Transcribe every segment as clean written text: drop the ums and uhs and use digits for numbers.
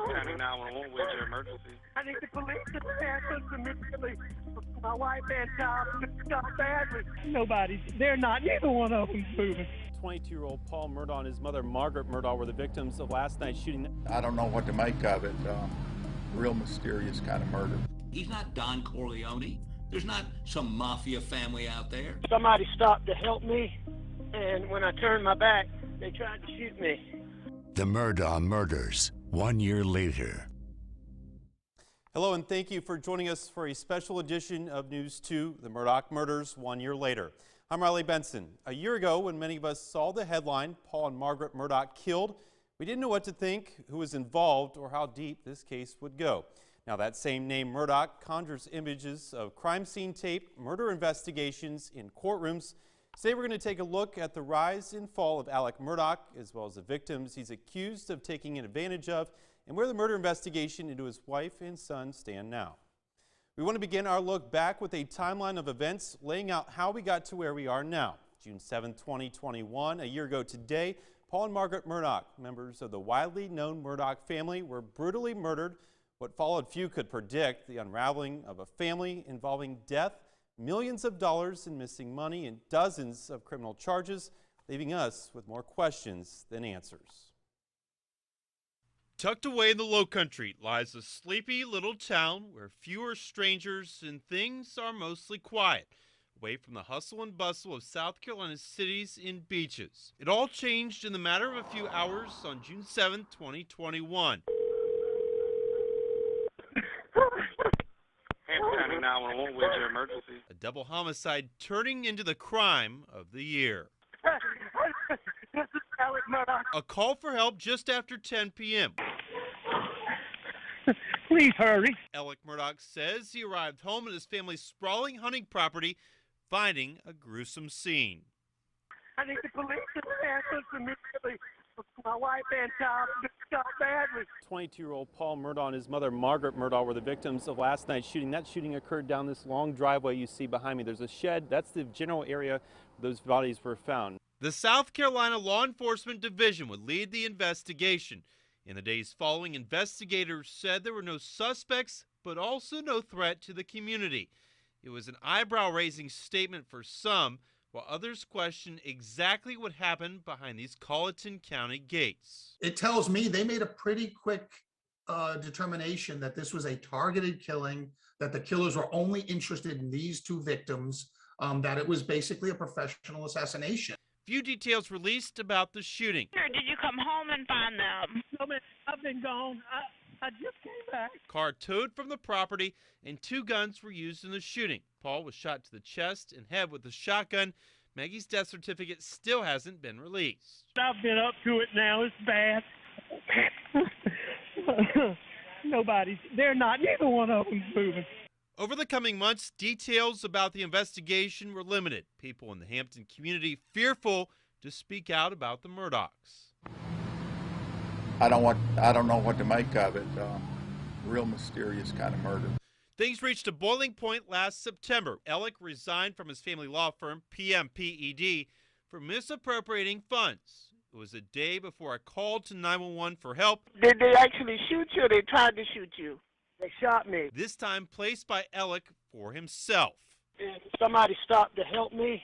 County 911, where's your emergency? I need the police to answer immediately. My wife and child shot badly. Neither one of them's moving. 22-year-old Paul Murdaugh and his mother Margaret Murdaugh were the victims of last night's shooting. I don't know what to make of it. Real mysterious kind of murder. He's not Don Corleone. There's not some mafia family out there. Somebody stopped to help me, and when I turned my back, they tried to shoot me. The Murdaugh murders, 1 year later. Hello and thank you for joining us for a special edition of News 2, The Murdaugh Murders 1 year later. I'm Riley Benson. A year ago, when many of us saw the headline, Paul and Margaret Murdaugh killed, we didn't know what to think, who was involved, or how deep this case would go. Now that same name, Murdaugh, conjures images of crime scene tape, murder investigations in courtrooms. Today we're going to take a look at the rise and fall of Alex Murdaugh, as well as the victims he's accused of taking advantage of, and where the murder investigation into his wife and son stand now. We want to begin our look back with a timeline of events, laying out how we got to where we are now. June 7, 2021, a year ago today, Paul and Margaret Murdaugh, members of the widely known Murdaugh family, were brutally murdered. What followed, few could predict: the unraveling of a family involving death, millions of dollars in missing money, and dozens of criminal charges, leaving us with more questions than answers. Tucked away in the Lowcountry lies a sleepy little town where fewer strangers and things are mostly quiet, away from the hustle and bustle of South Carolina's cities and beaches. It all changed in the matter of a few hours on June 7, 2021. County 911, where's your emergency? A double homicide turning into the crime of the year. This is Alex Murdaugh. A call for help just after 10 p.m. Please hurry. Alex Murdaugh says he arrived home at his family's sprawling hunting property, finding a gruesome scene. I need the police to answer immediately. My wife and child shot badly. 22-year-old Paul Murdaugh and his mother Margaret Murdaugh were the victims of last night's shooting. That shooting occurred down this long driveway you see behind me. There's a shed. That's the general area where those bodies were found. The South Carolina Law Enforcement Division would lead the investigation. In the days following, investigators said there were no suspects, but also no threat to the community. It was an eyebrow-raising statement for some, while others question exactly what happened behind these Colleton County gates. It tells me they made a pretty quick determination that this was a targeted killing, that the killers were only interested in these two victims, that it was basically a professional assassination. Few details released about the shooting. Did you come home and find them? No, man, I've been gone. I just came back. Car towed from the property and two guns were used in the shooting. Paul was shot to the chest and head with a shotgun. Maggie's death certificate still hasn't been released. I've been up to it now. It's bad. Neither one of them's moving. Over the coming months, details about the investigation were limited. People in the Hampton community fearful to speak out about the Murdaughs. I don't know what to make of it. Real mysterious kind of murder. Things reached a boiling point last September. Alex resigned from his family law firm, PMPED, for misappropriating funds. It was a day before a call to 911 for help. Did they actually shoot you or they tried to shoot you? They shot me. This time placed by Alex for himself. And somebody stopped to help me,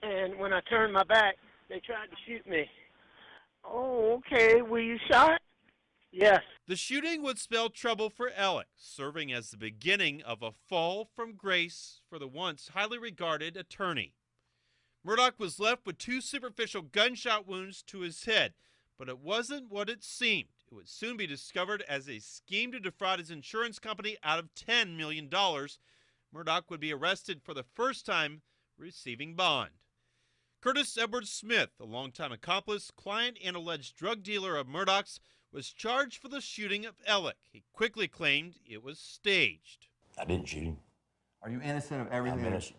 and when I turned my back, they tried to shoot me. Oh, okay. Were you shot? Yes. The shooting would spell trouble for Alex, serving as the beginning of a fall from grace for the once highly regarded attorney. Murdaugh was left with two superficial gunshot wounds to his head, but it wasn't what it seemed. It would soon be discovered as a scheme to defraud his insurance company out of $10 million. Murdaugh would be arrested for the first time, receiving bond. Curtis Edward Smith, a longtime accomplice, client, and alleged drug dealer of Murdaugh's, was charged for the shooting of Alex. He quickly claimed it was staged. I didn't shoot him. Are you innocent of everything? I'm innocent.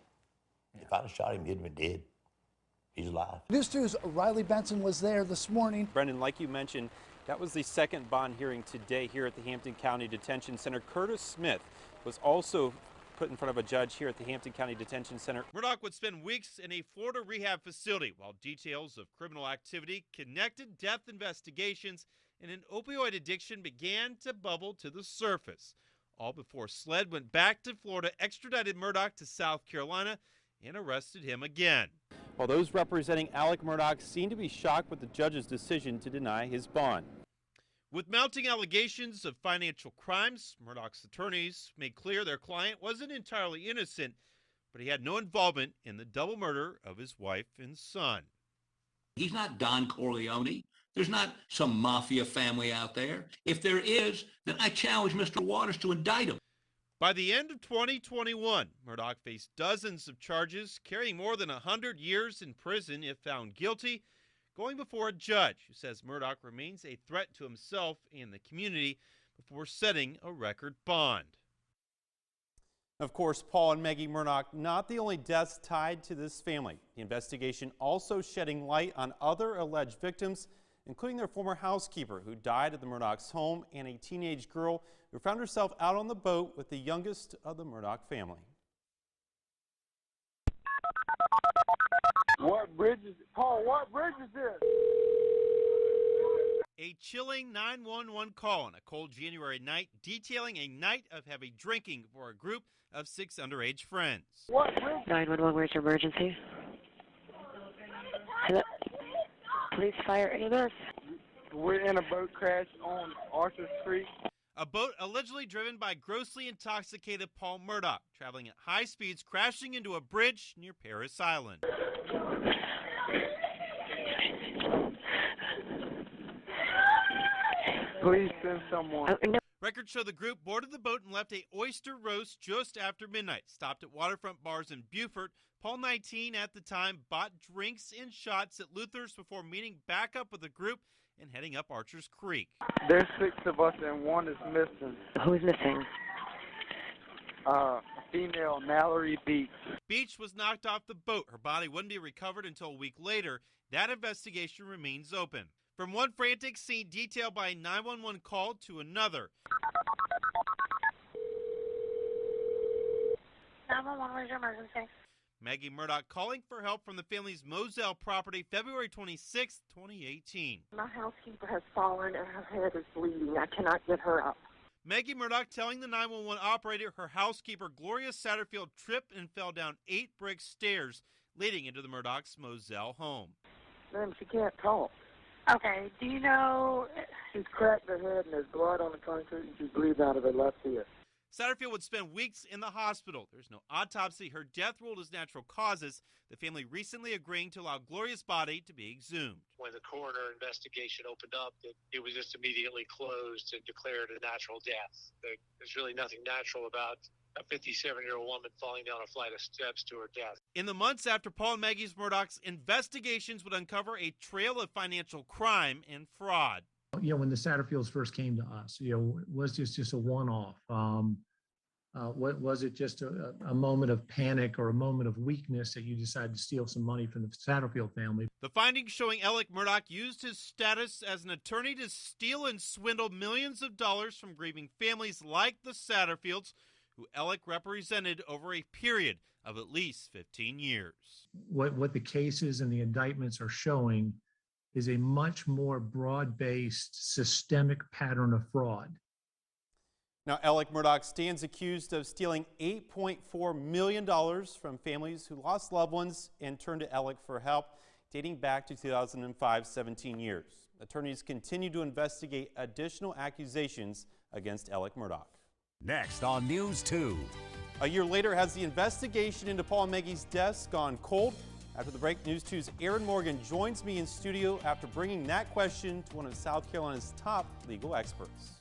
If I'd have shot him, he'd have been dead. He's alive. News 2's Riley Benson was there this morning. Brendan, like you mentioned, that was the second bond hearing today here at the Hampton County Detention Center. Curtis Smith was also put in front of a judge here at the Hampton County Detention Center. Murdaugh would spend weeks in a Florida rehab facility while details of criminal activity, connected death investigations, and an opioid addiction began to bubble to the surface. All before SLED went back to Florida, extradited Murdaugh to South Carolina, and arrested him again. While those representing Alex Murdaugh seem to be shocked with the judge's decision to deny his bond. With mounting allegations of financial crimes, Murdaugh's attorneys made clear their client wasn't entirely innocent, but he had no involvement in the double murder of his wife and son. He's not Don Corleone. There's not some mafia family out there. If there is, then I challenge Mr. Waters to indict him. By the end of 2021, Murdaugh faced dozens of charges, carrying more than 100 years in prison if found guilty, going before a judge who says Murdaugh remains a threat to himself and the community before setting a record bond. Of course, Paul and Maggie Murdaugh not the only deaths tied to this family. The investigation also shedding light on other alleged victims, including their former housekeeper who died at the Murdaugh's home and a teenage girl who found herself out on the boat with the youngest of the Murdaugh family. What bridge is this? A chilling 911 call on a cold January night detailing a night of heavy drinking for a group of 6 underage friends. What bridge? 911, where's your emergency? Hello? Police, fire, EMS. We're in a boat crash on Arthur Street. A boat allegedly driven by grossly intoxicated Paul Murdaugh, traveling at high speeds, crashing into a bridge near Paris Island. Please send someone. No. Records show the group boarded the boat and left a oyster roast just after midnight. Stopped at waterfront bars in Beaufort. Paul, 19 at the time, bought drinks and shots at Luther's before meeting back up with the group and heading up Archer's Creek. There's 6 of us and one is missing. Who's missing? Female Mallory Beach. Beach was knocked off the boat. Her body wouldn't be recovered until a week later. That investigation remains open. From one frantic scene detailed by a 911 call to another. 911, where's your emergency? Maggie Murdaugh calling for help from the family's Moselle property February 26, 2018. My housekeeper has fallen and her head is bleeding. I cannot get her up. Maggie Murdaugh telling the 911 operator her housekeeper Gloria Satterfield tripped and fell down 8 brick stairs leading into the Murdaugh's Moselle home. Ma'am, she can't talk. Okay, do you know... She's cracked her head and there's blood on the concrete and she bleeds out of her left ear. Satterfield would spend weeks in the hospital. There's no autopsy. Her death ruled as natural causes. The family recently agreeing to allow Gloria's body to be exhumed. When the coroner investigation opened up, it was just immediately closed and declared a natural death. There's really nothing natural about a 57-year-old woman falling down a flight of steps to her death. In the months after Paul and Maggie Murdaugh's investigations would uncover a trail of financial crime and fraud. You know, when the Satterfields first came to us, you know, was this just a one-off? What was it, just a moment of panic or a moment of weakness that you decided to steal some money from the Satterfield family? The findings showing Alex Murdaugh used his status as an attorney to steal and swindle millions of dollars from grieving families like the Satterfields, who Alex represented over a period of at least 15 years. What the cases and the indictments are showing is a much more broad-based systemic pattern of fraud. Now, Alex Murdaugh stands accused of stealing $8.4 million from families who lost loved ones and turned to Alex for help, dating back to 2005, 17 years. Attorneys continue to investigate additional accusations against Alex Murdaugh. Next on News 2. A year later, has the investigation into Paul and Maggie's deaths gone cold? After the break, News 2's Aaron Morgan joins me in studio after bringing that question to one of South Carolina's top legal experts.